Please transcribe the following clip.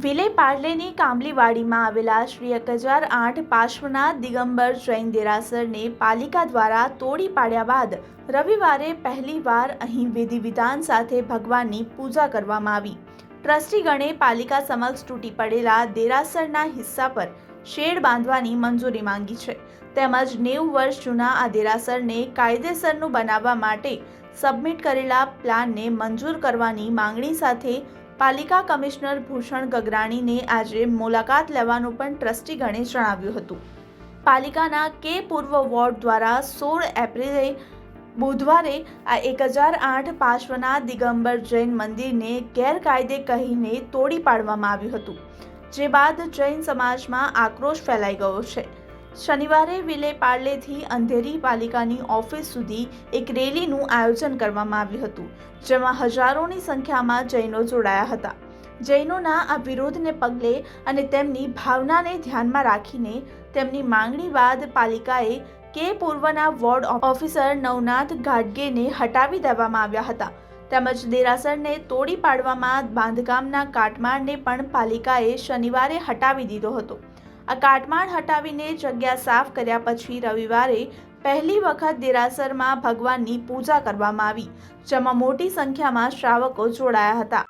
વિલે પાર્લેની કામલીવાડીમાં આવેલા શ્રી 1008 પાર્શ્વનાથ દિગંબર જૈન દેરાસરને પાલિકા દ્વારા તોડી પાડ્યા બાદ રવિવારે પહેલીવાર અહીં વિધિ વિધાન સાથે ભગવાનની પૂજા કરવામાં આવી। ટ્રસ્ટીગણે પાલિકા સમક્ષ તૂટી પડેલા દેરાસરના હિસ્સા પર શેડ બાંધવાની મંજૂરી માંગી છે, તેમજ 90 વર્ષ જૂના આ દેરાસરને કાયદેસરનું બનાવવા માટે સબમિટ કરેલા પ્લાનને મંજૂર કરવાની માંગણી સાથે પાલિકા કમિશનર ભૂષણ ગગરાણીને આજે મુલાકાત લેવાનું પણ ટ્રસ્ટીગણે જણાવ્યું હતું। પાલિકાના કે પૂર્વ વોર્ડ દ્વારા 16 એપ્રિલે બુધવારે આ 1008 પાર્શ્વનાથ દિગંબર જૈન મંદિરને ગેરકાયદે કહીને તોડી પાડવામાં આવ્યું હતું, જે બાદ જૈન સમાજમાં આક્રોશ ફેલાઈ ગયો છે। શનિવારે વિલે પાર્લેથી અંધેરી પાલિકાની ઓફિસ સુધી એક રેલીનું આયોજન કરવામાં આવ્યું હતું, જેમાં હજારોની સંખ્યામાં જૈનો જોડાયા હતા। જૈનોના આ વિરોધને પગલે અને તેમની ભાવનાને ધ્યાનમાં રાખીને તેમની માંગણી બાદ પાલિકાએ કે પૂર્વના વોર્ડ ઓફિસર નવનાથ ગાડગેને હટાવી દેવામાં આવ્યા હતા, તેમજ દેરાસરને તોડી પાડવામાં બાંધકામના કાટમાળને પણ પાલિકાએ શનિવારે હટાવી દીધો હતો। આ કાટમાળ હટાવીને જગ્યા સાફ કર્યા પછી રવિવારે પહેલી વખત દેરાસરમાં ભગવાનની પૂજા કરવામાં આવી, જેમાં મોટી સંખ્યામાં શ્રાવકો જોડાયા હતા।